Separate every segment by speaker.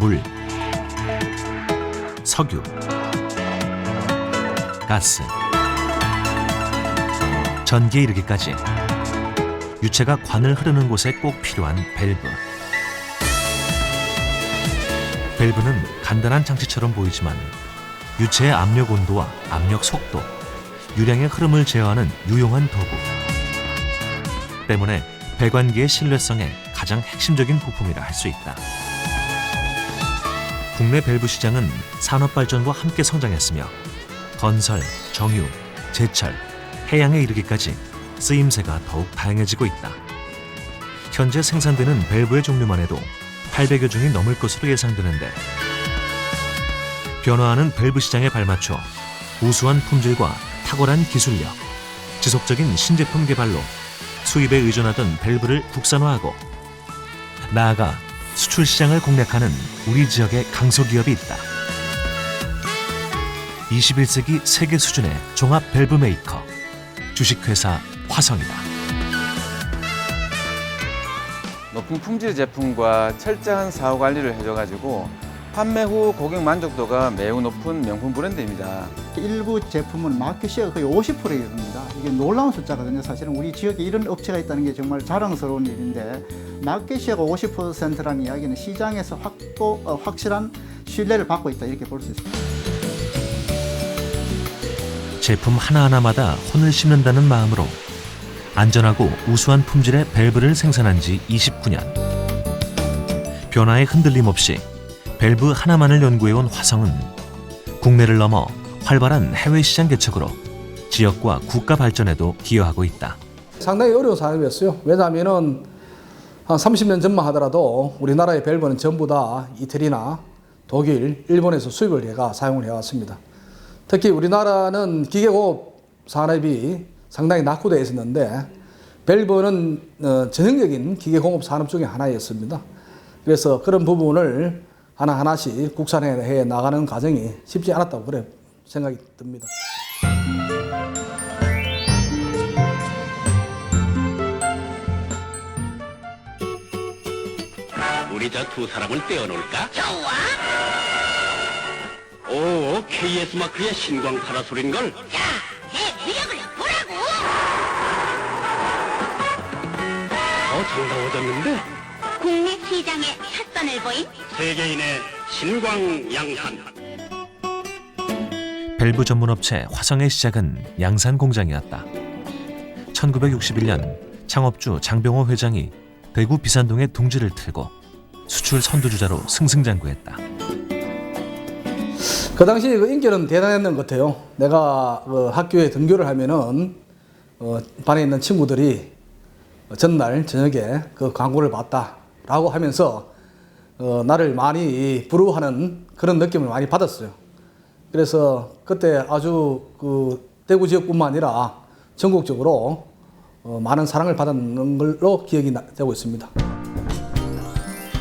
Speaker 1: 물, 석유, 가스, 전기에 이르기까지 유체가 관을 흐르는 곳에 꼭 필요한 밸브. 밸브는 간단한 장치처럼 보이지만 유체의 압력 온도와 압력 속도, 유량의 흐름을 제어하는 유용한 도구. 때문에 배관기의 신뢰성에 가장 핵심적인 부품이라 할 수 있다. 국내 밸브 시장은 산업 발전과 함께 성장했으며 건설, 정유, 제철, 해양에 이르기까지 쓰임새가 더욱 다양해지고 있다. 현재 생산되는 밸브의 종류만 해도 800여 종이 넘을 것으로 예상되는데 변화하는 밸브 시장에 발맞춰 우수한 품질과 탁월한 기술력, 지속적인 신제품 개발로 수입에 의존하던 밸브를 국산화하고 나아가 수출 시장을 공략하는 우리 지역의 강소기업이 있다. 21세기 세계 수준의 종합 밸브 메이커, 주식회사 화성이다.
Speaker 2: 높은 품질 제품과 철저한 사후 관리를 해줘가지고 판매 후 고객 만족도가 매우 높은 명품 브랜드입니다.
Speaker 3: 일부 제품은 마켓시어가 거의 50%에 이릅니다. 이게 놀라운 숫자거든요. 사실은 우리 지역에 이런 업체가 있다는 게 정말 자랑스러운 일인데 마켓시어가 50%라는 이야기는 시장에서 확실한 신뢰를 받고 있다 이렇게 볼 수 있습니다.
Speaker 1: 제품 하나하나마다 혼을 심는다는 마음으로 안전하고 우수한 품질의 밸브를 생산한 지 29년. 변화에 흔들림 없이 밸브 하나만을 연구해온 화성은 국내를 넘어 활발한 해외 시장 개척으로 지역과 국가 발전에도 기여하고 있다.
Speaker 4: 상당히 어려운 산업이었어요. 왜냐하면 한 30년 전만 하더라도 우리나라의 밸브는 전부 다 이태리나 독일, 일본에서 수입을 해가 사용을 해왔습니다. 특히 우리나라는 기계공업 산업이 상당히 낙후되어 있었는데 밸브는 전형적인 기계공업 산업 중에 하나였습니다. 그래서 그런 부분을 하나하나씩 국산해 나가는 과정이 쉽지 않았다고 그래 생각이 듭니다.
Speaker 5: 우리 저 두 사람을 떼어놓을까? 좋아! 오, KS 마크의 신광 파라솔인걸?
Speaker 6: 자, 내 위력을 보라고!
Speaker 5: 정다워졌는데?
Speaker 6: 국내 시장에 첫 선을 보인
Speaker 5: 세계인의 신광 양산.
Speaker 1: 밸브 전문업체 화성의 시작은 양산 공장이었다. 1961년 창업주 장병호 회장이 대구 비산동에 둥지를 틀고 수출 선두주자로 승승장구했다.
Speaker 4: 그 당시 그 인기는 대단했는 것 같아요. 내가 학교에 등교를 하면은 반에 있는 친구들이 전날 저녁에 그 광고를 봤다라고 하면서 나를 많이 부러워하는 그런 느낌을 많이 받았어요. 그래서 그때 아주 그 대구 지역뿐만 아니라 전국적으로 많은 사랑을 받은 걸로 기억이 되고 있습니다.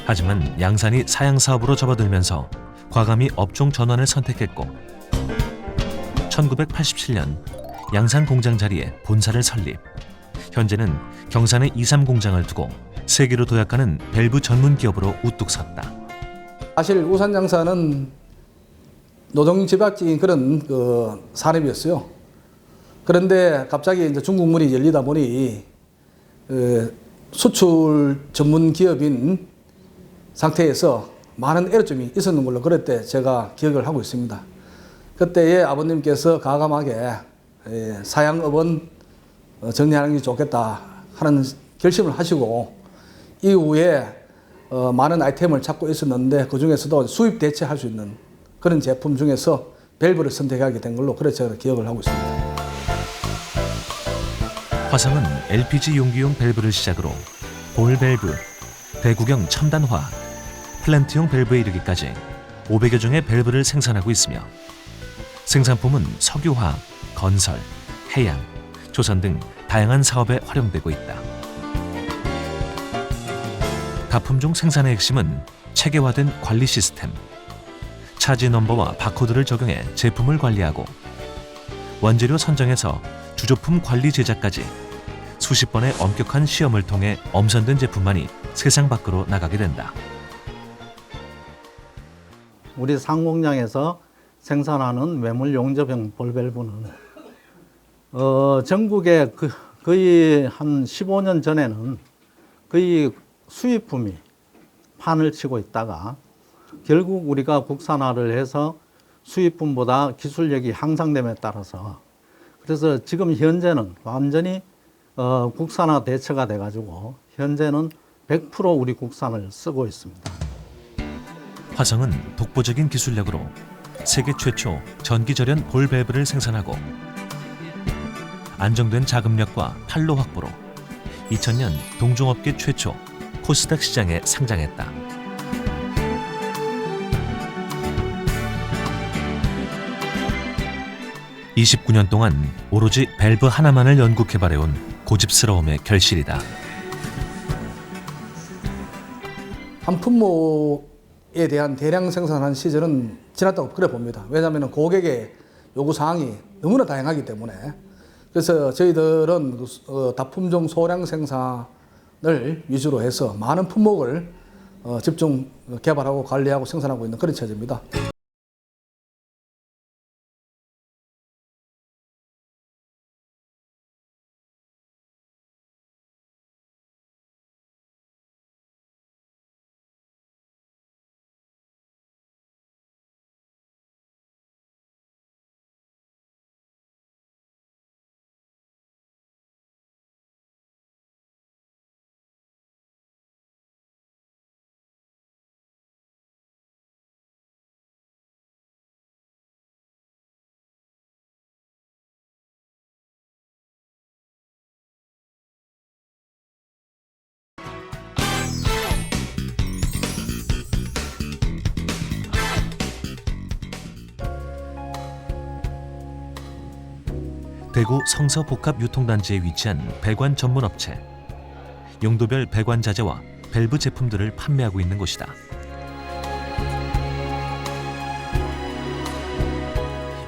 Speaker 1: 하지만 양산이 사양 사업으로 접어들면서 과감히 업종 전환을 선택했고 1987년 양산 공장 자리에 본사를 설립. 현재는 경산에 2, 3공장을 두고 세계로 도약하는 밸브 전문 기업으로 우뚝 섰다.
Speaker 4: 사실 우산양산은 노동집약적인 그런 그 산업이었어요. 그런데 갑자기 이제 중국 문이 열리다 보니 수출 전문 기업인 상태에서 많은 애로점이 있었는 걸로 그때 제가 기억을 하고 있습니다. 그때의 아버님께서 과감하게 사양업은 정리하는 게 좋겠다 하는 결심을 하시고 이후에 많은 아이템을 찾고 있었는데 그 중에서도 수입 대체할 수 있는 그런 제품 중에서 밸브를 선택하게 된 걸로 그래 제가 기억을 하고 있습니다.
Speaker 1: 화성은 LPG 용기용 밸브를 시작으로 볼 밸브, 대구경 첨단화, 플랜트용 밸브에 이르기까지 500여 종의 밸브를 생산하고 있으며 생산품은 석유화, 건설, 해양, 조선 등 다양한 사업에 활용되고 있다. 가품종 생산의 핵심은 체계화된 관리 시스템, 차지 넘버와 바코드를 적용해 제품을 관리하고 원재료 선정에서 주조품 관리 제작까지 수십 번의 엄격한 시험을 통해 엄선된 제품만이 세상 밖으로 나가게 된다.
Speaker 3: 우리 상공장에서 생산하는 매몰 용접형 볼밸브는 전국에 거의 한 15년 전에는 거의 수입품이 판을 치고 있다가 결국 우리가 국산화를 해서 수입품보다 기술력이 향상됨에 따라서 그래서 지금 현재는 완전히 국산화 대처가 돼가지고 현재는 100% 우리 국산을 쓰고 있습니다.
Speaker 1: 화성은 독보적인 기술력으로 세계 최초 전기절연 볼밸브를 생산하고 안정된 자금력과 판로 확보로 2000년 동종업계 최초 코스닥 시장에 상장했다. 29년 동안 오로지 밸브 하나만을 연구 개발해온 고집스러움의 결실이다.
Speaker 4: 한 품목에 대한 대량 생산한 시절은 지났다고 그래 봅니다. 왜냐하면 고객의 요구 사항이 너무나 다양하기 때문에. 그래서 저희들은 다품종 소량 생산을 위주로 해서 많은 품목을 집중 개발하고 관리하고 생산하고 있는 그런 체제입니다.
Speaker 1: 대구 성서복합유통단지에 위치한 배관 전문 업체. 용도별 배관 자재와 밸브 제품들을 판매하고 있는 곳이다.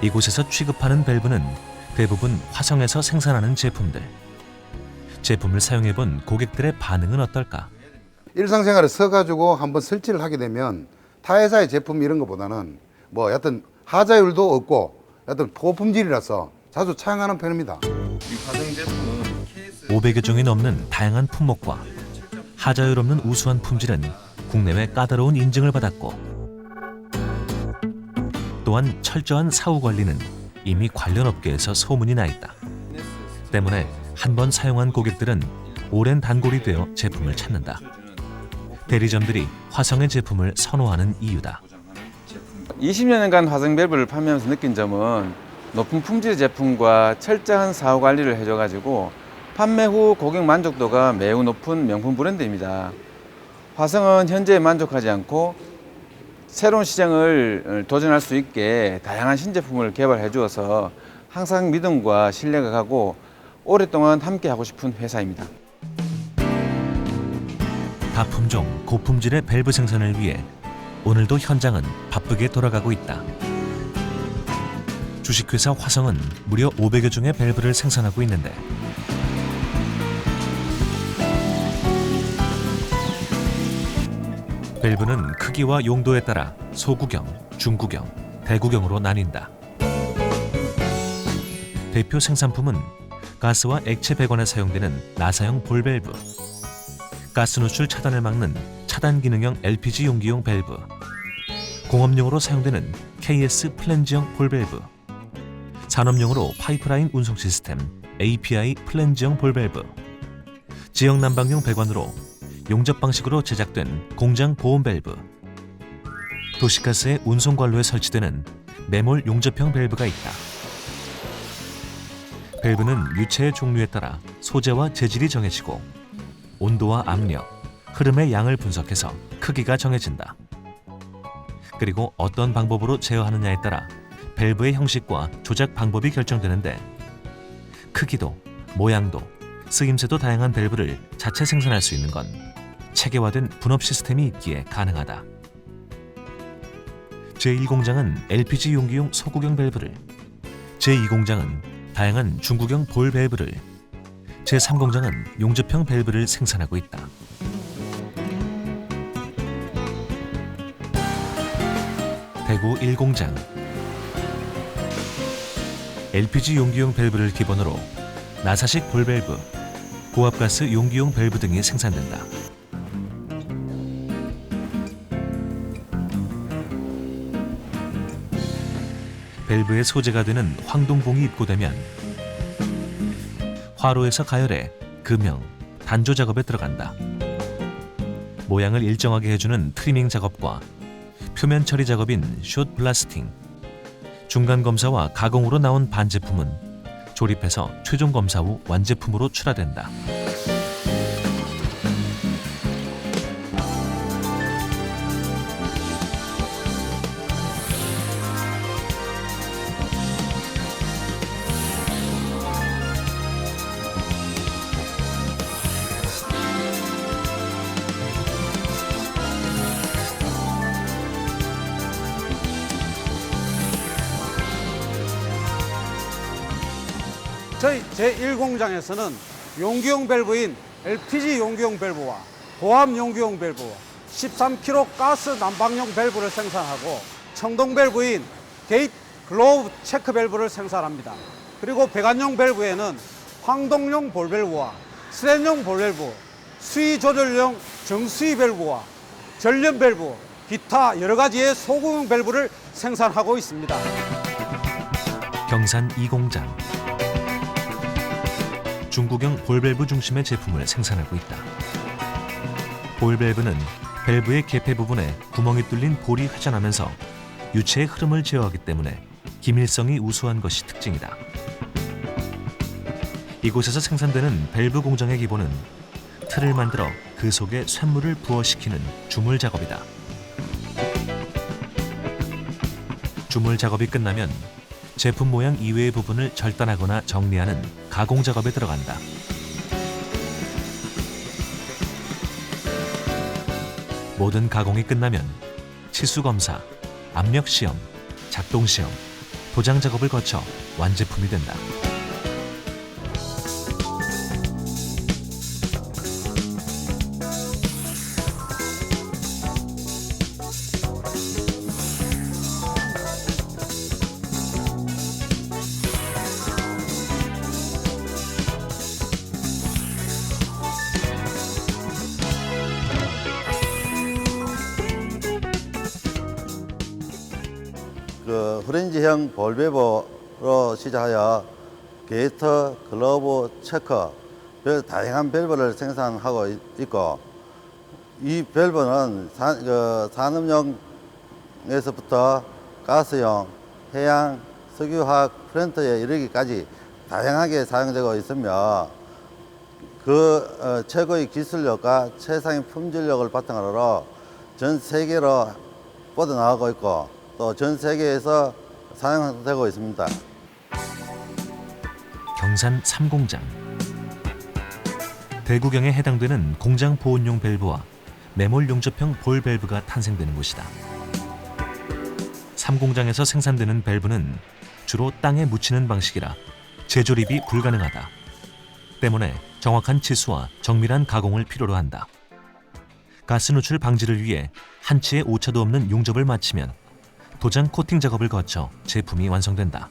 Speaker 1: 이곳에서 취급하는 밸브는 대부분 화성에서 생산하는 제품들. 제품을 사용해본 고객들의 반응은 어떨까?
Speaker 7: 일상생활에 써가지고 한번 설치를 하게 되면 타 회사의 제품 이런 것보다는 뭐 여하튼 하자율도 없고 여하튼 고품질이라서 자주 차용하는 편입니다.
Speaker 1: 500여 종이 넘는 다양한 품목과 하자율 없는 우수한 품질은 국내외 까다로운 인증을 받았고 또한 철저한 사후 관리는 이미 관련 업계에서 소문이 나 있다. 때문에 한 번 사용한 고객들은 오랜 단골이 되어 제품을 찾는다. 대리점들이 화성의 제품을 선호하는 이유다.
Speaker 2: 20년간 화성 밸브를 판매하면서 느낀 점은 높은 품질의 제품과 철저한 사후 관리를 해줘가지고 판매 후 고객 만족도가 매우 높은 명품 브랜드입니다. 화성은 현재에 만족하지 않고 새로운 시장을 도전할 수 있게 다양한 신제품을 개발해 주어서 항상 믿음과 신뢰가 가고 오랫동안 함께 하고 싶은 회사입니다.
Speaker 1: 다품종 고품질의 밸브 생산을 위해 오늘도 현장은 바쁘게 돌아가고 있다. 주식회사 화성은 무려 500여 종의 밸브를 생산하고 있는데 밸브는 크기와 용도에 따라 소구경, 중구경, 대구경으로 나뉜다. 대표 생산품은 가스와 액체 배관에 사용되는 나사형 볼밸브, 가스 누출 차단을 막는 차단 기능형 LPG 용기용 밸브, 공업용으로 사용되는 KS 플랜지형 볼밸브, 산업용으로 파이프라인 운송 시스템 API 플랜지형 볼밸브, 지역 난방용 배관으로 용접 방식으로 제작된 공장 보온 밸브, 도시가스의 운송 관로에 설치되는 매몰 용접형 밸브가 있다. 밸브는 유체의 종류에 따라 소재와 재질이 정해지고 온도와 압력, 흐름의 양을 분석해서 크기가 정해진다. 그리고 어떤 방법으로 제어하느냐에 따라 밸브의 형식과 조작 방법이 결정되는데 크기도, 모양도, 쓰임새도 다양한 밸브를 자체 생산할 수 있는 건 체계화된 분업 시스템이 있기에 가능하다. 제1공장은 LPG 용기용 소구경 밸브를, 제2공장은 다양한 중구경 볼 밸브를, 제3공장은 용접형 밸브를 생산하고 있다. 대구 1공장. LPG 용기용 밸브를 기본으로 나사식 볼밸브, 고압가스 용기용 밸브 등이 생산된다. 밸브의 소재가 되는 황동봉이 입고되면 화로에서 가열해 금형, 단조 작업에 들어간다. 모양을 일정하게 해주는 트리밍 작업과 표면 처리 작업인 숏 블라스팅, 중간 검사와 가공으로 나온 반제품은 조립해서 최종 검사 후 완제품으로 출하된다.
Speaker 8: 저희 제1공장에서는 용기용 밸브인 LPG 용기용 밸브와 고압 용기용 밸브, 13kg 가스 난방용 밸브를 생산하고 청동 밸브인 게이트 글로브 체크 밸브를 생산합니다. 그리고 배관용 밸브에는 황동용 볼 밸브와 스랜용 볼 밸브, 수위 조절용 정수위 밸브와 전련 밸브, 기타 여러 가지의 소구용 밸브를 생산하고 있습니다.
Speaker 1: 경산 2공장. 중구경 볼밸브 중심의 제품을 생산하고 있다. 볼밸브는 밸브의 개폐 부분에 구멍이 뚫린 볼이 회전하면서 유체의 흐름을 제어하기 때문에 기밀성이 우수한 것이 특징이다. 이곳에서 생산되는 밸브 공정의 기본은 틀을 만들어 그 속에 쇳물을 부어시키는 주물 작업이다. 주물 작업이 끝나면 제품 모양 이외의 부분을 절단하거나 정리하는 가공 작업에 들어간다. 모든 가공이 끝나면 치수 검사, 압력 시험, 작동 시험, 도장 작업을 거쳐 완제품이 된다.
Speaker 9: 프렌즈형 볼밸브로 시작하여 게이트, 글로브, 체크, 다양한 밸브를 생산하고 있고, 이 밸브는 산업용에서부터 가스용, 해양, 석유화학 플랜트에 이르기까지 다양하게 사용되고 있으며, 최고의 기술력과 최상의 품질력을 바탕으로 전 세계로 뻗어나가고 있고, 또 전 세계에서 사용되고 있습니다.
Speaker 1: 경산 3공장. 대구경에 해당되는 공장 보온용 밸브와 매몰 용접형 볼 밸브가 탄생되는 곳이다. 3공장에서 생산되는 밸브는 주로 땅에 묻히는 방식이라 재조립이 불가능하다. 때문에 정확한 치수와 정밀한 가공을 필요로 한다. 가스 누출 방지를 위해 한치의 오차도 없는 용접을 마치면 도장 코팅 작업을 거쳐 제품이 완성된다.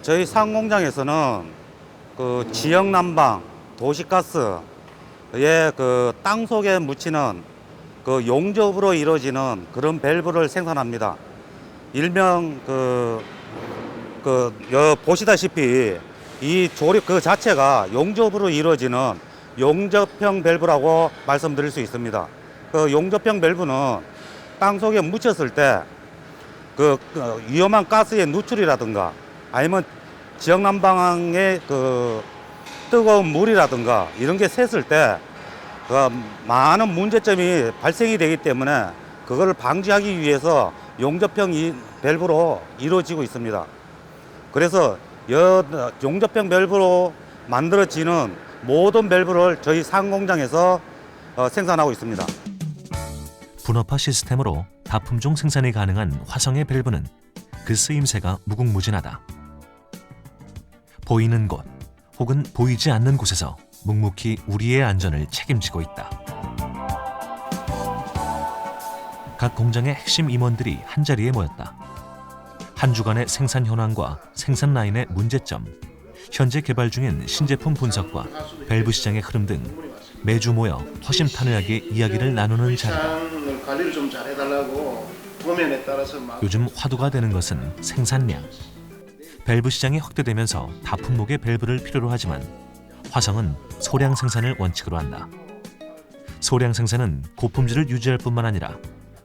Speaker 8: 저희 상공장에서는 지역 난방, 도시가스의 땅 속에 묻히는 용접으로 이루어지는 그런 밸브를 생산합니다. 일명 보시다시피 이 조립 자체가 용접으로 이루어지는 용접형 밸브라고 말씀드릴 수 있습니다. 용접형 밸브는 땅 속에 묻혔을 때 위험한 가스의 누출이라든가 아니면 지역 난방의 뜨거운 물이라든가 이런 게 샜을 때 많은 문제점이 발생이 되기 때문에 그거를 방지하기 위해서 용접형 밸브로 이루어지고 있습니다. 그래서 용접형 밸브로 만들어지는
Speaker 10: 모든 밸브를 저희 상공장에서 생산하고 있습니다.
Speaker 1: 분업화 시스템으로 다품종 생산이 가능한 화성의 밸브는 그 쓰임새가 무궁무진하다. 보이는 곳 혹은 보이지 않는 곳에서 묵묵히 우리의 안전을 책임지고 있다. 각 공장의 핵심 임원들이 한자리에 모였다. 한 주간의 생산 현황과 생산 라인의 문제점, 현재 개발 중인 신제품 분석과 밸브 시장의 흐름 등 매주 모여 허심탄회하게 이야기를 나누는 자리다.
Speaker 11: 관리를 좀 잘해달라고 도면에 따라서
Speaker 1: 요즘 화두가 되는 것은 생산량. 밸브 시장이 확대되면서 다품목의 밸브를 필요로 하지만 화성은 소량 생산을 원칙으로 한다. 소량 생산은 고품질을 유지할 뿐만 아니라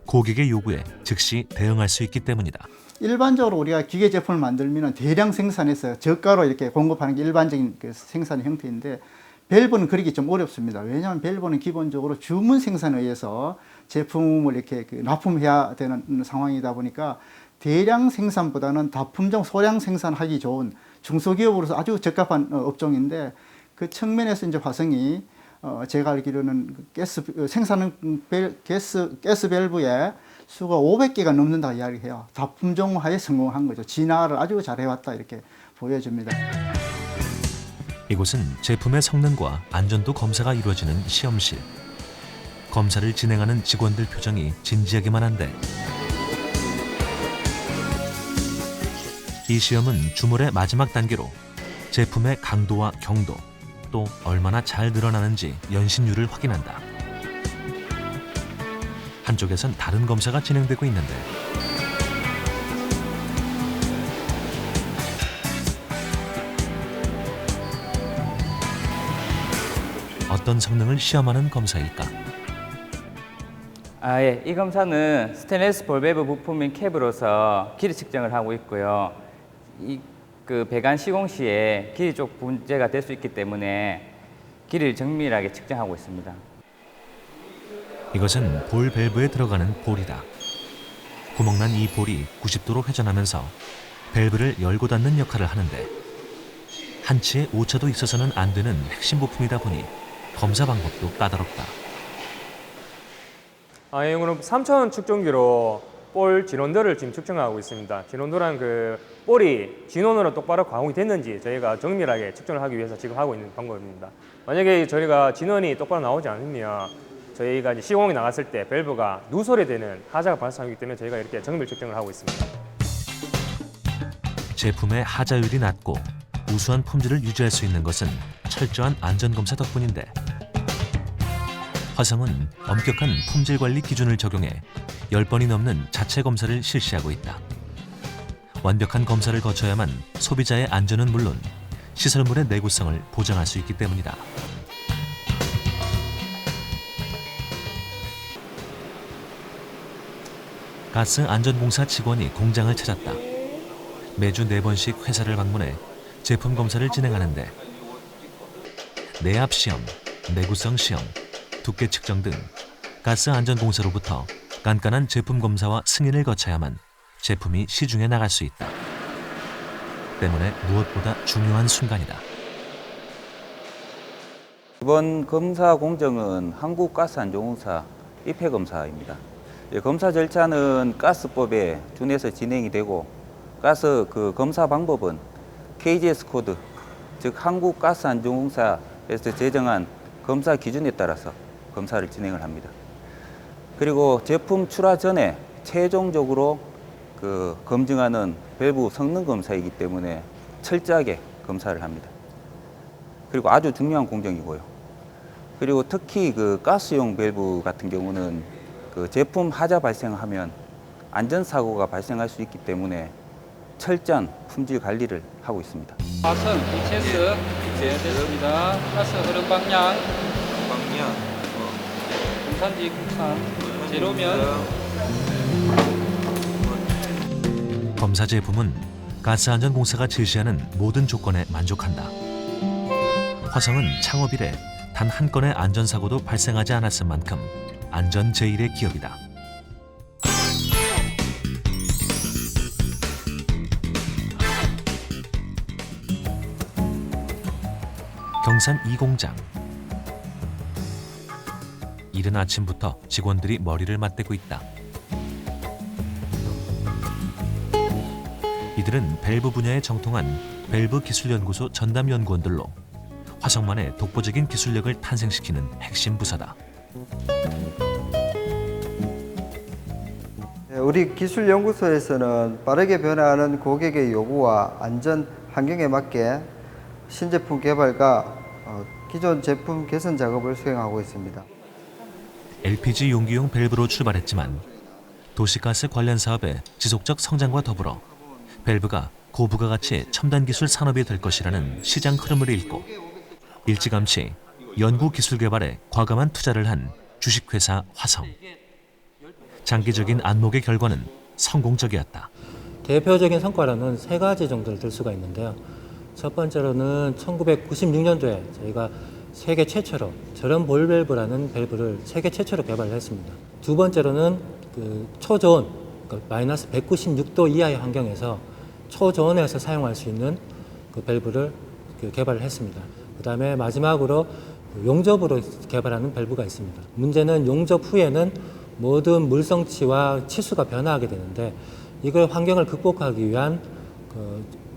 Speaker 1: 고객의 요구에 즉시 대응할 수 있기 때문이다.
Speaker 3: 일반적으로 우리가 기계 제품을 만들면 대량 생산해서 저가로 이렇게 공급하는 게 일반적인 그 생산 형태인데 밸브는 그러기 좀 어렵습니다. 왜냐하면 밸브는 기본적으로 주문 생산에 의해서 제품을 이렇게 납품해야 되는 상황이다 보니까 대량 생산보다는 다품종 소량 생산하기 좋은 중소기업으로서 아주 적합한 업종인데 그 측면에서 이제 화성이 제가 알기로는 가스 밸브의 수가 500개가 넘는다 이야기해요. 다품종화에 성공한 거죠. 진화를 아주 잘해왔다 이렇게 보여집니다.
Speaker 1: 이곳은 제품의 성능과 안전도 검사가 이루어지는 시험실. 검사를 진행하는 직원들 표정이 진지하기만 한데 이 시험은 주물의 마지막 단계로 제품의 강도와 경도 또 얼마나 잘 늘어나는지 연신율을 확인한다. 한쪽에선 다른 검사가 진행되고 있는데 어떤 성능을 시험하는 검사일까?
Speaker 12: 예. 이 검사는 스테인리스 볼밸브 부품인 캡으로서 길이 측정을 하고 있고요. 그 배관 시공 시에 길이 쪽 문제가 될 수 있기 때문에 길이를 정밀하게 측정하고 있습니다.
Speaker 1: 이것은 볼 밸브에 들어가는 볼이다. 구멍난 이 볼이 90도로 회전하면서 밸브를 열고 닫는 역할을 하는데 한치의 오차도 있어서는 안 되는 핵심 부품이다 보니 검사 방법도 까다롭다.
Speaker 13: 이거는 3차원 측정기로 볼 진원도를 지금 측정하고 있습니다. 진원도란 그 볼이 진원으로 똑바로 가공이 됐는지 저희가 정밀하게 측정을 하기 위해서 지금 하고 있는 방법입니다. 만약에 저희가 진원이 똑바로 나오지 않으면 저희가 이제 시공이 나갔을 때 밸브가 누설이 되는 하자가 발생하기 때문에 저희가 이렇게 정밀 측정을 하고 있습니다.
Speaker 1: 제품의 하자율이 낮고 우수한 품질을 유지할 수 있는 것은 철저한 안전검사 덕분인데 화성은 엄격한 품질 관리 기준을 적용해 10번이 넘는 자체 검사를 실시하고 있다. 완벽한 검사를 거쳐야만 소비자의 안전은 물론 시설물의 내구성을 보장할 수 있기 때문이다. 가스안전공사 직원이 공장을 찾았다. 매주 4번씩 회사를 방문해 제품 검사를 진행하는데 내압 시험, 내구성 시험, 두께 측정 등 가스안전공사로부터 깐깐한 제품 검사와 승인을 거쳐야만 제품이 시중에 나갈 수 있다. 때문에 무엇보다 중요한 순간이다.
Speaker 12: 이번 검사 공정은 한국가스안전공사 입회검사입니다. 검사 절차는 가스법에 준해서 진행이 되고 가스 검사 방법은 KGS 코드, 즉 한국가스안전공사에서 제정한 검사 기준에 따라서 검사를 진행을 합니다. 그리고 제품 출하 전에 최종적으로 검증하는 밸브 성능 검사이기 때문에 철저하게 검사를 합니다. 그리고 아주 중요한 공정이고요. 그리고 특히 가스용 밸브 같은 경우는 제품 하자 발생하면 안전사고가 발생할 수 있기 때문에 철저한 품질 관리를 하고 있습니다.
Speaker 14: 화성 ETS 제외됐습니다. 가스 흐름 방향, 공산지 국산, 제로면.
Speaker 1: 검사 제품은 가스안전공사가 제시하는 모든 조건에 만족한다. 화성은 창업 이래 단 한 건의 안전사고도 발생하지 않았을 만큼 안전 제1의 기업이다. 경산 2공장. 이른 아침부터 직원들이 머리를 맞대고 있다. 이들은 밸브 분야에 정통한 밸브 기술연구소 전담 연구원들로 화성만의 독보적인 기술력을 탄생시키는 핵심 부서다.
Speaker 15: 우리 기술연구소에서는 빠르게 변화하는 고객의 요구와 안전 환경에 맞게 신제품 개발과 기존 제품 개선 작업을 수행하고 있습니다.
Speaker 1: LPG 용기용 밸브로 출발했지만 도시가스 관련 사업의 지속적 성장과 더불어 밸브가 고부가가치 첨단 기술 산업이 될 것이라는 시장 흐름을 읽고 일찌감치 연구 기술 개발에 과감한 투자를 한 주식회사 화성. 장기적인 안목의 결과는 성공적이었다.
Speaker 16: 대표적인 성과로는 세 가지 정도를 들 수가 있는데요. 첫 번째로는 1996년도에 저희가 세계 최초로 저런 볼 밸브라는 밸브를 세계 최초로 개발을 했습니다. 두 번째로는 초저온, 마이너스 196도 이하의 환경에서 초저온에서 사용할 수 있는 그 밸브를 개발을 했습니다. 그 다음에 마지막으로 용접으로 개발하는 밸브가 있습니다. 문제는 용접 후에는 모든 물성치와 치수가 변화하게 되는데 이걸 환경을 극복하기 위한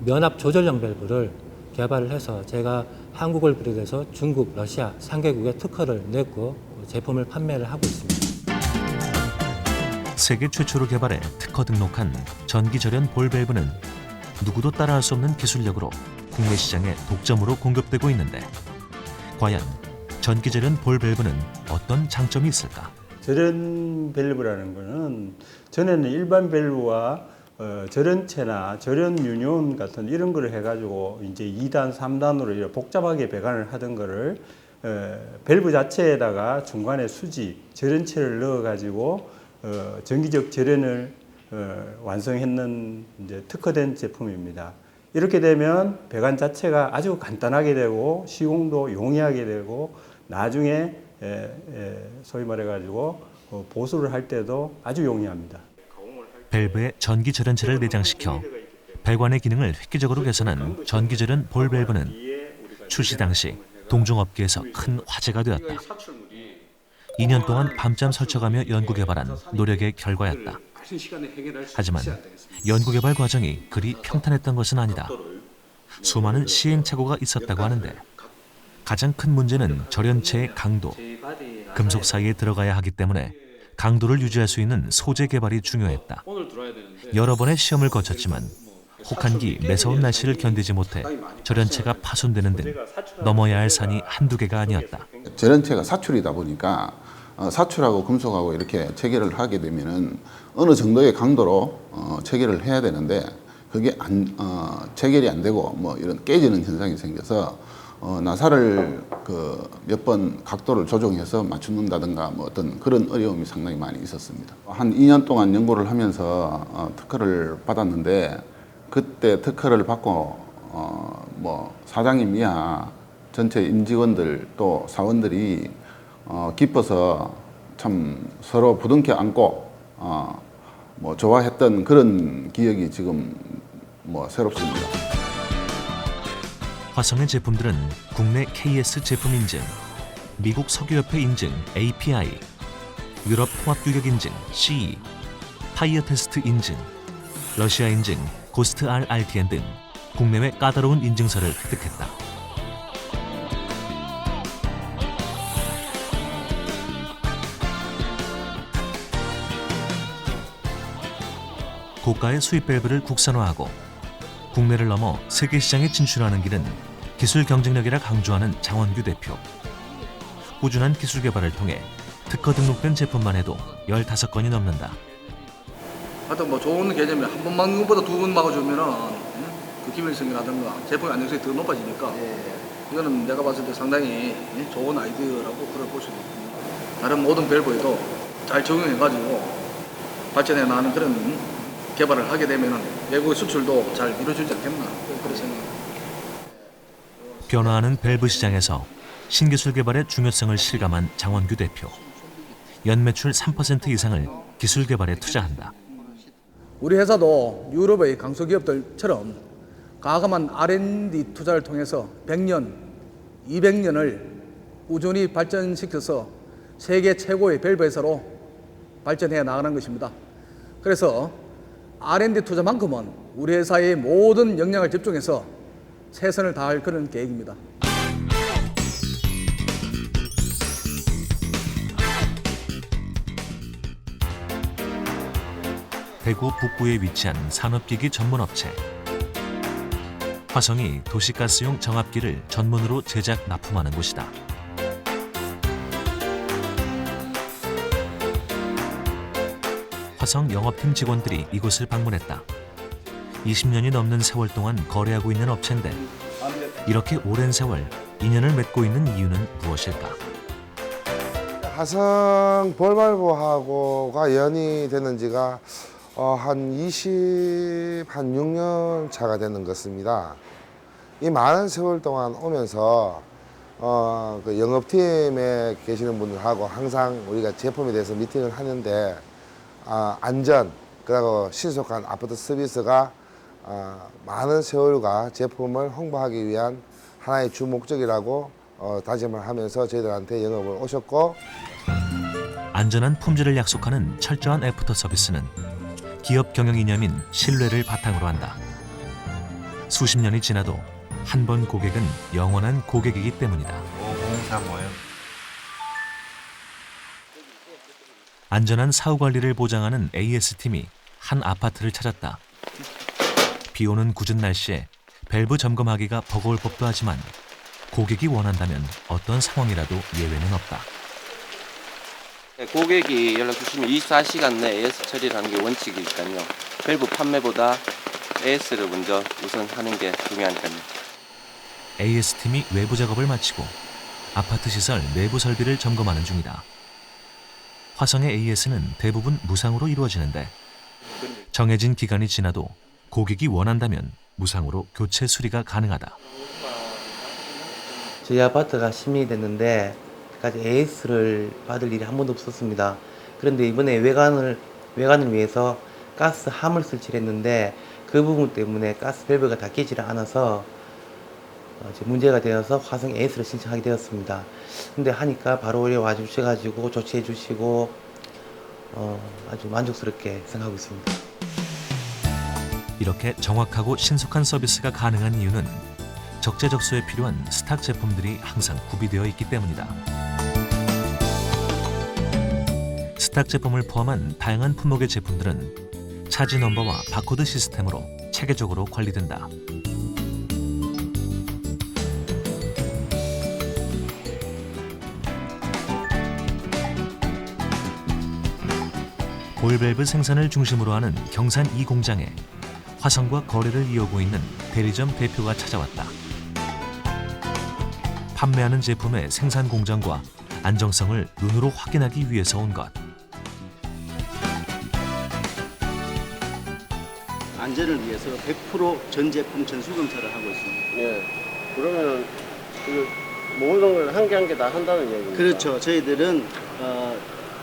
Speaker 16: 면압 조절형 밸브를 개발을 해서 제가 한국을 비롯해서 중국, 러시아 3개국에 특허를 냈고 제품을 판매를 하고 있습니다.
Speaker 1: 세계 최초로 개발해 특허 등록한 전기절연 볼 밸브는 누구도 따라할 수 없는 기술력으로 국내 시장에 독점으로 공급되고 있는데 과연 전기절연 볼 밸브는 어떤 장점이 있을까?
Speaker 17: 절연 밸브라는 거는 전에는 일반 밸브와 절연체나 절연 유니온 같은 이런 거를 해가지고 이제 2단, 3단으로 이렇게 복잡하게 배관을 하던 거를 밸브 자체에다가 중간에 수지, 절연체를 넣어가지고 전기적 절연을 완성했는 이제 특허된 제품입니다. 이렇게 되면 배관 자체가 아주 간단하게 되고 시공도 용이하게 되고 나중에 소위 말해가지고 보수를 할 때도 아주 용이합니다.
Speaker 1: 밸브에 전기절연체를 내장시켜 배관의 기능을 획기적으로 개선한 전기절연 볼 밸브는 출시 당시 동종업계에서 큰 화제가 되었다. 2년 동안 밤잠 설쳐가며 연구 개발한 노력의 결과였다. 하지만 연구 개발 과정이 그리 평탄했던 것은 아니다. 수많은 시행착오가 있었다고 하는데 가장 큰 문제는 절연체의 강도. 금속 사이에 들어가야 하기 때문에 강도를 유지할 수 있는 소재 개발이 중요했다. 여러 번의 시험을 거쳤지만 혹한기 매서운 날씨를 견디지 못해 절연체가 파손되는 등 넘어야 할 산이 한두 개가 아니었다.
Speaker 18: 절연체가 사출이다 보니까 사출하고 금속하고 이렇게 체결을 하게 되면은 어느 정도의 강도로 체결을 해야 되는데 그게 체결이 안 되고 뭐 이런 깨지는 현상이 생겨서 나사를 몇 번 각도를 조정해서 맞춘다든가 뭐 어떤 그런 어려움이 상당히 많이 있었습니다. 한 2년 동안 연구를 하면서 특허를 받았는데 그때 특허를 받고 뭐 사장님 이하 전체 임직원들 또 사원들이 기뻐서 참 서로 부둥켜 안고 뭐 좋아했던 그런 기억이 지금 뭐 새롭습니다.
Speaker 1: 화성의 제품들은 국내 KS 제품 인증, 미국 석유협회 인증 API, 유럽 통합규격 인증 CE, 타이어 테스트 인증, 러시아 인증 고스트 RRTN 등 국내외 까다로운 인증서를 획득했다. 고가의 수입 밸브를 국산화하고 국내를 넘어 세계 시장에 진출하는 길은 기술 경쟁력이라 강조하는 장원규 대표. 꾸준한 기술 개발을 통해 특허 등록된 제품만 해도 15건이 넘는다.
Speaker 4: 하여튼 뭐 좋은 개념이 한 번 막는 것보다 두 번 막아주면은 그 기밀성이라든가 제품의 안정성이 더 높아지니까 이거는 내가 봤을 때 상당히 좋은 아이디어라고 그걸 볼 수도 있습니다. 다른 모든 밸브에도 잘 적용해가지고 발전해 나가는 그런 개발을 하게 되면은 외국의 수출도 잘 이루어지지 않겠나 그런 생각입니다.
Speaker 1: 변화하는 밸브 시장에서 신기술 개발의 중요성을 실감한 장원규 대표. 연매출 3% 이상을 기술 개발에 투자한다.
Speaker 4: 우리 회사도 유럽의 강소기업들처럼 과감한 R&D 투자를 통해서 100년 200년을 꾸준히 발전시켜서 세계 최고의 밸브 회사로 발전해 나가는 것입니다. 그래서 R&D 투자만큼은 우리 회사의 모든 역량을 집중해서 최선을 다할 그런 계획입니다.
Speaker 1: 대구 북구에 위치한 산업기기 전문업체. 화성이 도시가스용 정압기를 전문으로 제작 납품하는 곳이다. 화성 영업팀 직원들이 이곳을 방문했다. 20년이 넘는 세월 동안 거래하고 있는 업체인데 이렇게 오랜 세월 인연을 맺고 있는 이유는 무엇일까?
Speaker 19: 화성 볼발보하고가 연이 되는 지가 한 6년 차가 되는 것입니다. 이 많은 세월 동안 오면서 그 영업팀에 계시는 분들하고 항상 우리가 제품에 대해서 미팅을 하는데 안전, 그리고 신속한 아파트 서비스가 많은 세월과 제품을 홍보하기 위한 하나의 주 목적이라고 다짐을 하면서 저희들한테 영업을 오셨고,
Speaker 1: 안전한 품질을 약속하는 철저한 애프터 서비스는 기업 경영 이념인 신뢰를 바탕으로 한다. 수십 년이 지나도 한 번 고객은 영원한 고객이기 때문이다.
Speaker 2: 5035요.
Speaker 1: 안전한 사후 관리를 보장하는 AS팀이 한 아파트를 찾았다. 비 오는 궂은 날씨에 밸브 점검하기가 버거울 법도 하지만 고객이 원한다면 어떤 상황이라도 예외는 없다.
Speaker 20: 고객이 연락 주시면 24시간 내 AS 처리라는 게 원칙이니까요. 밸브 판매보다 AS를 먼저 우선하는 게 중요하니까요.
Speaker 1: AS팀이 외부 작업을 마치고 아파트 시설 내부 설비를 점검하는 중이다. 화성의 AS는 대부분 무상으로 이루어지는데 정해진 기간이 지나도 고객이 원한다면 무상으로 교체 수리가 가능하다.
Speaker 21: 저희 아파트가 시민이 됐는데 까지 AS를 받을 일이 한 번도 없었습니다. 그런데 이번에 외관을 위해서 가스 함을 설치를 했는데 그 부분 때문에 가스 밸브가 닫히지 않아서 문제가 되어서 화성 AS를 신청하게 되었습니다. 근데 하니까 바로 와주셔가지고 조치해 주시고 아주 만족스럽게 생각하고 있습니다.
Speaker 1: 이렇게 정확하고 신속한 서비스가 가능한 이유는 적재적소에 필요한 스탁 제품들이 항상 구비되어 있기 때문이다. 스탁 제품을 포함한 다양한 품목의 제품들은 차지 넘버와 바코드 시스템으로 체계적으로 관리된다. 볼밸브 생산을 중심으로 하는 경산 2공장에 화성과 거래를 이어오고 있는 대리점 대표가 찾아왔다. 판매하는 제품의 생산 공정과 안정성을 눈으로 확인하기 위해서 온 것.
Speaker 22: 안전을 위해서 100% 전 제품 전수 검사를 하고 있습니다.
Speaker 11: 예. 그러면 모든 걸 한 개 한 개 다 한다는 얘기입니다.
Speaker 22: 그렇죠. 저희들은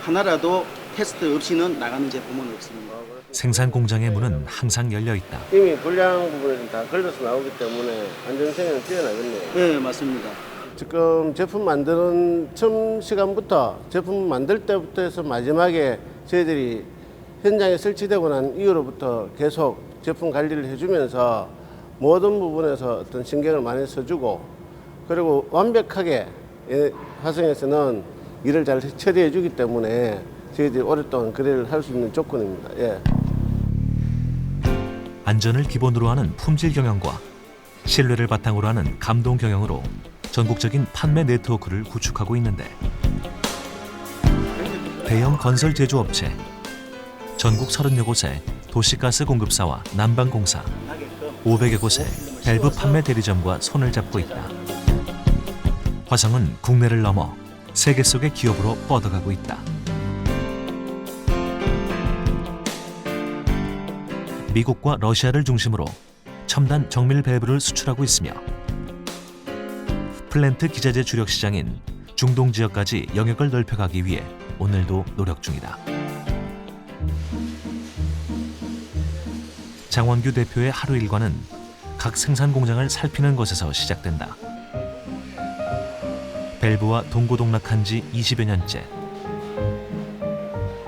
Speaker 22: 하나라도 테스트 없이는 나가는 제품은 없습니다.
Speaker 1: 생산 공장의 문은 항상 열려 있다.
Speaker 11: 이미 불량 부분에서 다 걸려서 나오기 때문에 안전성은 뛰어나겠네요.
Speaker 22: 네, 맞습니다.
Speaker 11: 지금 제품 만드는 처음 시간부터 제품 만들 때부터 해서 마지막에 저희들이 현장에 설치되고 난 이후로부터 계속 제품 관리를 해주면서 모든 부분에서 어떤 신경을 많이 써주고, 그리고 완벽하게 화성에서는 일을 잘 처리해 주기 때문에 저희들이 오랫동안 거래를 할 수 있는 조건입니다. 예.
Speaker 1: 안전을 기본으로 하는 품질 경영과 신뢰를 바탕으로 하는 감동 경영으로 전국적인 판매 네트워크를 구축하고 있는데, 대형 건설 제조업체, 전국 30여 곳의 도시가스 공급사와 난방공사, 500여 곳의 밸브 판매 대리점과 손을 잡고 있다. 화성은 국내를 넘어 세계 속의 기업으로 뻗어가고 있다. 미국과 러시아를 중심으로 첨단 정밀 밸브를 수출하고 있으며 플랜트 기자재 주력 시장인 중동 지역까지 영역을 넓혀가기 위해 오늘도 노력 중이다. 장원규 대표의 하루 일과는 각 생산 공장을 살피는 것에서 시작된다. 밸브와 동고동락한 지 20여 년째.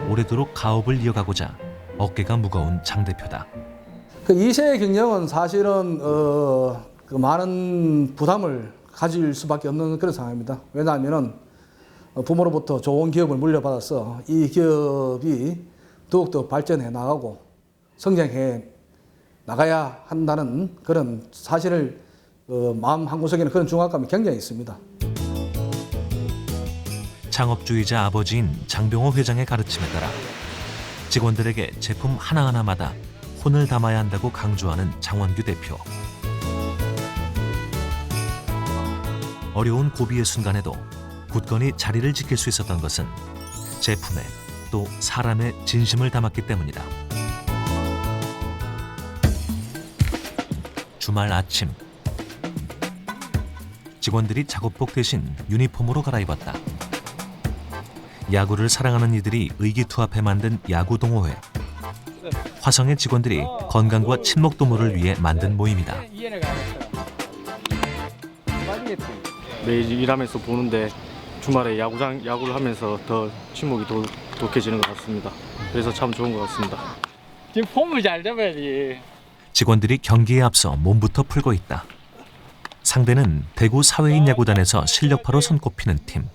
Speaker 1: 오래도록 가업을 이어가고자 어깨가 무거운 장 대표다.
Speaker 4: 그 2세의 경영은 사실은 그 많은 부담을 가질 수밖에 없는 그런 상황입니다. 왜냐하면 부모로부터 좋은 기업을 물려받아서 이 기업이 더욱더 발전해 나가고 성장해 나가야 한다는 그런 사실을 마음 한구석에는 그런 중압감이 굉장히 있습니다.
Speaker 1: 창업주의자 아버지인 장병호 회장의 가르침에 따라 직원들에게 제품 하나하나마다 혼을 담아야 한다고 강조하는 장원규 대표. 어려운 고비의 순간에도 굳건히 자리를 지킬 수 있었던 것은 제품에 또 사람의 진심을 담았기 때문이다. 주말 아침, 직원들이 작업복 대신 유니폼으로 갈아입었다. 야구를 사랑하는 이들이 의기투합해 만든 야구동호회. 화성의 직원들이 건강과 친목 도모를 위해 만든 모임이다.
Speaker 5: 매일 일하면서 보는데 주말에 야구를 하면서 더 친목이 독해지는 것 같습니다. 그래서 참 좋은 것 같습니다.
Speaker 14: 지금 폼을 잘 잡아야지.
Speaker 1: 직원들이 경기에 앞서 몸부터 풀고 있다. 상대는 대구 사회인 야구단에서 실력파로 손꼽히는 팀.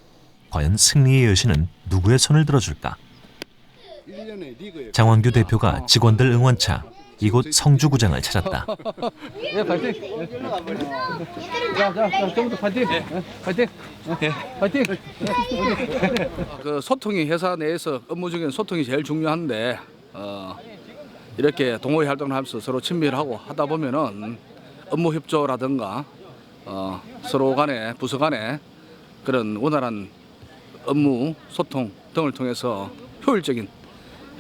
Speaker 1: 과연 승리의 여신은 누구의 손을 들어줄까? 장원규 대표가 직원들 응원차 이곳 성주구장을 찾았다.
Speaker 4: 예, 파이팅. 자, 좀더 파이팅. 파이팅. 파이팅. 그 소통이 회사 내에서 업무 중에는 소통이 제일 중요한데 이렇게 동호회 활동을 하면서 서로 친밀하고 하다 보면은 업무 협조라든가 서로 간에 부서 간에 그런 원활한 업무 소통 등을 통해서 효율적인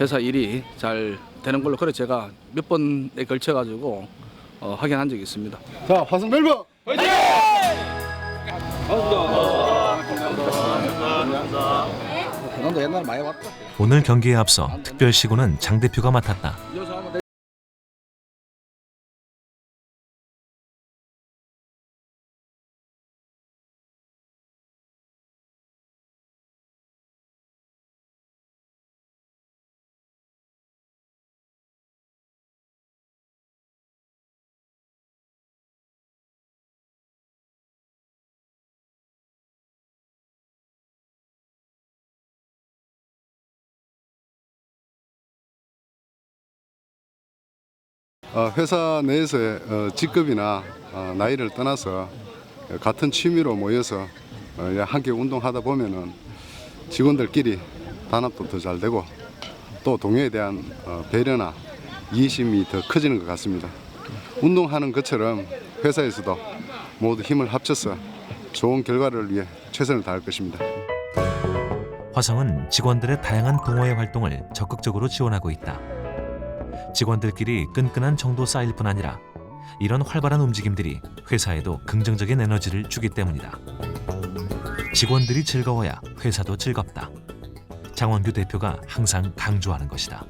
Speaker 4: 회사 일이 잘 되는 걸로 그래 제가 몇 번에 걸쳐 가지고 확인한 적이 있습니다.
Speaker 19: 자, 화성 밸브 화이팅!
Speaker 4: 나도 옛날에 많이 왔다.
Speaker 1: 오늘 경기에 앞서 특별 시구는 장 대표가 맡았다.
Speaker 6: 회사 내에서의 직급이나 나이를 떠나서 같은 취미로 모여서 함께 운동하다 보면은 직원들끼리 단합도 더 잘 되고 또 동료에 대한 배려나 이해심이 더 커지는 것 같습니다. 운동하는 것처럼 회사에서도 모두 힘을 합쳐서 좋은 결과를 위해 최선을 다할 것입니다.
Speaker 1: 화성은 직원들의 다양한 동호회 활동을 적극적으로 지원하고 있다. 직원들끼리 끈끈한 정도 쌓일 뿐 아니라 이런 활발한 움직임들이 회사에도 긍정적인 에너지를 주기 때문이다. 직원들이 즐거워야 회사도 즐겁다. 장원규 대표가 항상 강조하는 것이다.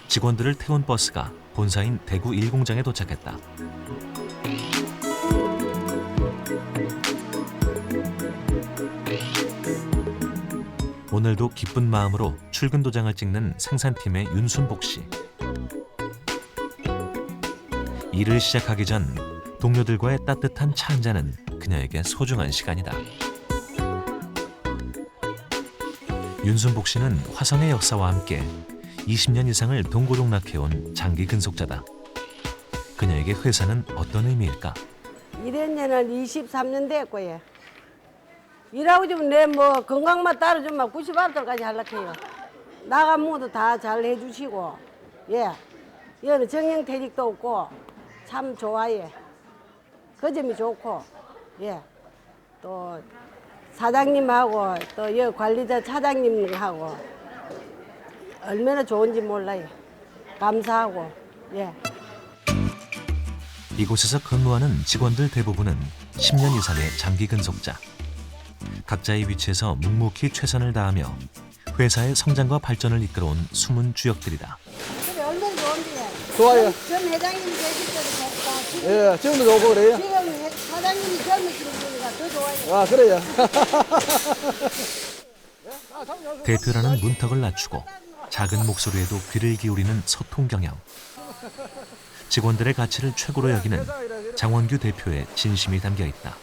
Speaker 1: 직원들을 태운 버스가 본사인 대구 1공장에 도착했다. 오늘도 기쁜 마음으로 출근 도장을 찍는 생산팀의 윤순복 씨. 일을 시작하기 전 동료들과의 따뜻한 차 한 잔은 그녀에게 소중한 시간이다. 윤순복 씨는 화성의 역사와 함께 20년 이상을 동고동락해온 장기 근속자다. 그녀에게 회사는 어떤 의미일까?
Speaker 23: 일한 지는 23년 됐고요. 일하고 좀 내 뭐 건강만 따라주면 90살까지 하려고 해요. 나가 모두 다 잘 해주시고, 여기는 정형퇴직도 없고 참 좋아요. 그 점이 좋고, 또 사장님하고 또 여기 관리자 차장님하고 얼마나 좋은지 몰라요. 감사하고,
Speaker 1: 이곳에서 근무하는 직원들 대부분은 10년 이상의 장기 근속자. 각자의 위치에서 묵묵히 최선을 다하며 회사의 성장과 발전을 이끌어온 숨은 주역들이다.
Speaker 23: 그래, 얼마나 좋은데.
Speaker 4: 좋아요.
Speaker 23: 전 회장님 계실 때도 좋고
Speaker 4: 예, 지금도 좋고 그래요.
Speaker 23: 지금 사장님이 젊으시는 분이라 더 좋아요.
Speaker 4: 아, 그래요.
Speaker 1: 대표라는 문턱을 낮추고 작은 목소리에도 귀를 기울이는 소통 경영. 직원들의 가치를 최고로 여기는 장원규 대표의 진심이 담겨 있다.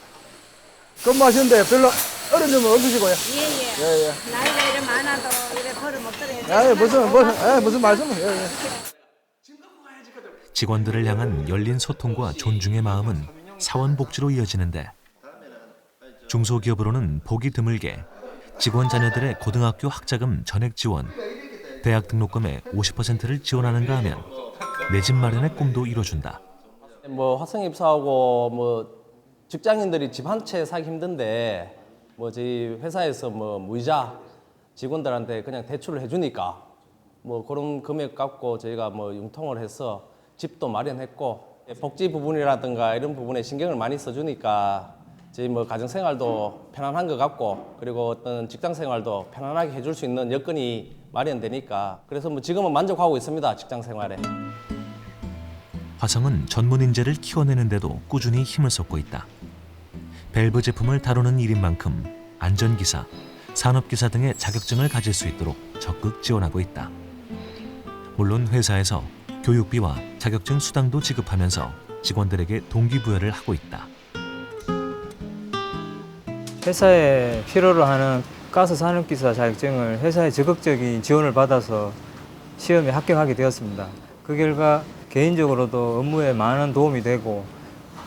Speaker 4: 근무하시는데 별로 어려운 점은 없으시고요.
Speaker 23: 예예.
Speaker 4: 예, 예.
Speaker 23: 나이가 이래 많아도 이래 버릇 없더래.
Speaker 4: 무슨 말씀을. 예, 예.
Speaker 1: 직원들을 향한 열린 소통과 존중의 마음은 사원복지로 이어지는데 중소기업으로는 보기 드물게 직원 자녀들의 고등학교 학자금 전액 지원, 대학 등록금의 50%를 지원하는가 하면 내 집 마련의 꿈도 이뤄준다.
Speaker 7: 뭐 화성 입사하고 뭐 직장인들이 집 한 채 사기 힘든데 뭐 저희 회사에서 뭐 무이자 직원들한테 그냥 대출을 해주니까 뭐 그런 금액 갖고 저희가 뭐 융통을 해서 집도 마련했고 복지 부분이라든가 이런 부분에 신경을 많이 써주니까 저희 뭐 가정 생활도 편안한 것 같고 그리고 어떤 직장 생활도 편안하게 해줄 수 있는 여건이 마련되니까 그래서 뭐 지금은 만족하고 있습니다. 직장 생활에.
Speaker 1: 화성은 전문 인재를 키워내는데도 꾸준히 힘을 쏟고 있다. 밸브 제품을 다루는 일인 만큼 안전기사, 산업기사 등의 자격증을 가질 수 있도록 적극 지원하고 있다. 물론 회사에서 교육비와 자격증 수당도 지급하면서 직원들에게 동기부여를 하고 있다.
Speaker 8: 회사에 필요로 하는 가스 산업기사 자격증을 회사의 적극적인 지원을 받아서 시험에 합격하게 되었습니다. 그 결과 개인적으로도 업무에 많은 도움이 되고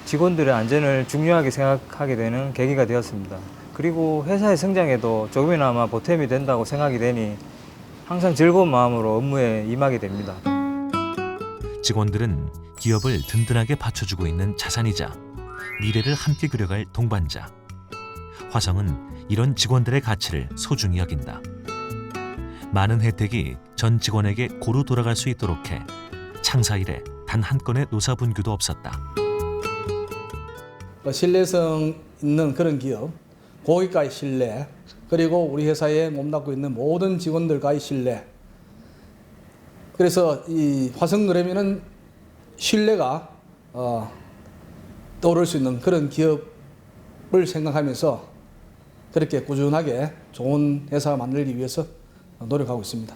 Speaker 8: 직원들의 안전을 중요하게 생각하게 되는 계기가 되었습니다. 그리고 회사의 성장에도 조금이나마 보탬이 된다고 생각이 되니 항상 즐거운 마음으로 업무에 임하게 됩니다.
Speaker 1: 직원들은 기업을 든든하게 받쳐주고 있는 자산이자 미래를 함께 그려갈 동반자. 화성은 이런 직원들의 가치를 소중히 여긴다. 많은 혜택이 전 직원에게 고루 돌아갈 수 있도록 해 창사 이래 단 한 건의 노사 분규도 없었다.
Speaker 4: 신뢰성 있는 그런 기업, 고객과의 신뢰, 그리고 우리 회사에 몸담고 있는 모든 직원들과의 신뢰. 그래서 이 화성그램이는 신뢰가 떠오를 수 있는 그런 기업을 생각하면서 그렇게 꾸준하게 좋은 회사 만들기 위해서 노력하고 있습니다.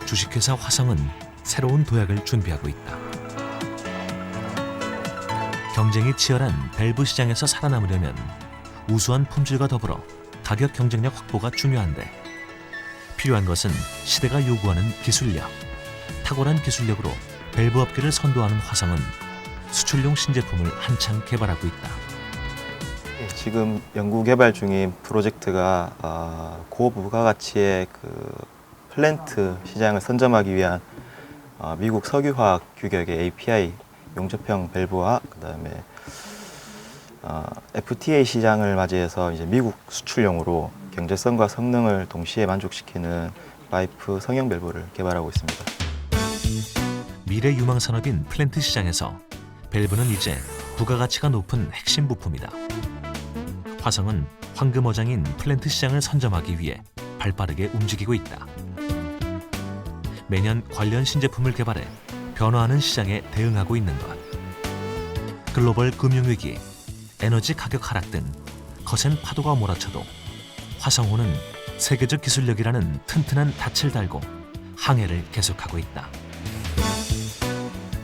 Speaker 1: 주식회사 화성은 새로운 도약을 준비하고 있다. 경쟁이 치열한 밸브 시장에서 살아남으려면 우수한 품질과 더불어 가격 경쟁력 확보가 중요한데 필요한 것은 시대가 요구하는 기술력. 탁월한 기술력으로 밸브 업계를 선도하는 화성은 수출용 신제품을 한창 개발하고 있다.
Speaker 9: 지금 연구 개발 중인 프로젝트가 고부가가치의 그 플랜트 시장을 선점하기 위한 미국 석유화학 규격의 API 용접형 밸브와 그다음에 FTA 시장을 맞이해서 이제 미국 수출용으로 경제성과 성능을 동시에 만족시키는 파이프 성형 밸브를 개발하고 있습니다.
Speaker 1: 미래 유망 산업인 플랜트 시장에서 밸브는 이제 부가가치가 높은 핵심 부품이다. 화성은 황금어장인 플랜트 시장을 선점하기 위해 발빠르게 움직이고 있다. 매년 관련 신제품을 개발해 변화하는 시장에 대응하고 있는 것. 글로벌 금융위기, 에너지 가격 하락 등 거센 파도가 몰아쳐도 화성호는 세계적 기술력이라는 튼튼한 닻을 달고 항해를 계속하고 있다.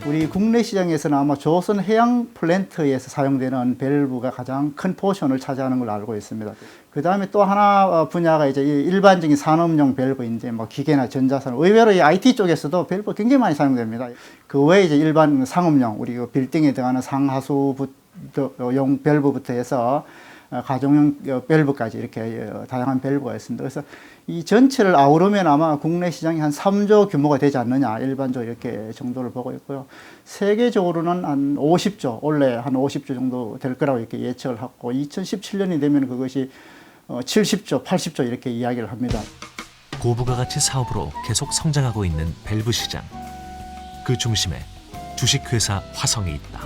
Speaker 3: 우리 국내 시장에서는 아마 조선 해양 플랜트에서 사용되는 밸브가 가장 큰 포션을 차지하는 걸로 알고 있습니다. 그 다음에 또 하나 분야가 이제 일반적인 산업용 밸브, 이제 뭐 기계나 전자산업, 의외로 이 IT 쪽에서도 밸브 굉장히 많이 사용됩니다. 그 외에 이제 일반 상업용, 우리 빌딩에 들어가는 상하수용 밸브부터 해서 가정용 밸브까지 이렇게 다양한 밸브가 있습니다. 그래서 이 전체를 아우르면 아마 국내 시장이 한 3조 규모가 되지 않느냐, 일반적으로 이렇게 정도를 보고 있고요. 세계적으로는 한 50조, 원래 한 50조 정도 될 거라고 이렇게 예측을 하고 2017년이 되면 그것이 70조, 80조 이렇게 이야기를 합니다.
Speaker 1: 고부가가치 사업으로 계속 성장하고 있는 밸브 시장. 그 중심에 주식회사 화성이 있다.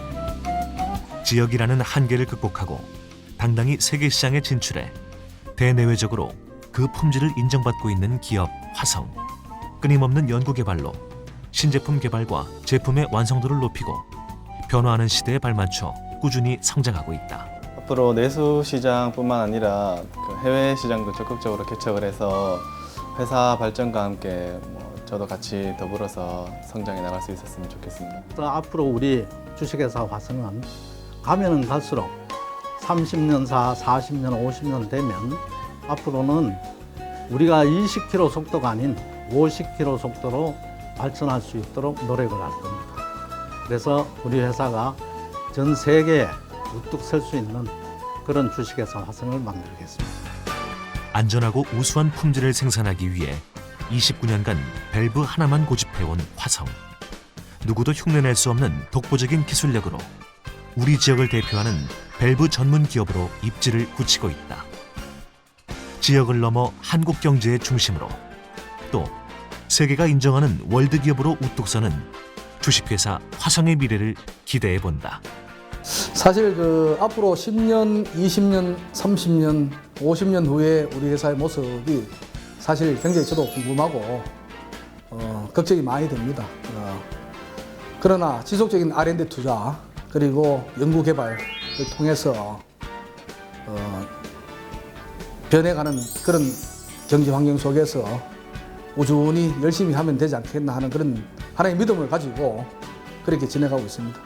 Speaker 1: 지역이라는 한계를 극복하고 당당히 세계 시장에 진출해 대내외적으로 그 품질을 인정받고 있는 기업 화성. 끊임없는 연구개발로 신제품 개발과 제품의 완성도를 높이고 변화하는 시대에 발맞춰 꾸준히 성장하고 있다.
Speaker 10: 앞으로 내수 시장뿐만 아니라 그 해외 시장도 적극적으로 개척을 해서 회사 발전과 함께 저도 같이 더불어서 성장해 나갈 수 있었으면 좋겠습니다.
Speaker 12: 또 앞으로 우리 주식회사 화성은 가면은 갈수록 30년차, 40년, 50년 되면 앞으로는 우리가 20km 속도가 아닌 50km 속도로 발전할 수 있도록 노력을 할 겁니다. 그래서 우리 회사가 전 세계에 우뚝 설 수 있는 그런 주식회사 화성을 만들겠습니다.
Speaker 1: 안전하고 우수한 품질을 생산하기 위해 29년간 밸브 하나만 고집해온 화성. 누구도 흉내낼 수 없는 독보적인 기술력으로 우리 지역을 대표하는 밸브 전문 기업으로 입지를 굳히고 있다. 지역을 넘어 한국 경제의 중심으로 또 세계가 인정하는 월드 기업으로 우뚝 서는 주식회사 화성의 미래를 기대해 본다.
Speaker 4: 사실 앞으로 10년, 20년, 30년, 50년 후에 우리 회사의 모습이 사실 굉장히 저도 궁금하고 걱정이 많이 됩니다. 그러나 지속적인 R&D 투자 그리고 연구개발을 통해서 변해가는 그런 경제 환경 속에서 꾸준히 열심히 하면 되지 않겠나 하는 그런 하나의 믿음을 가지고 그렇게 지내가고 있습니다.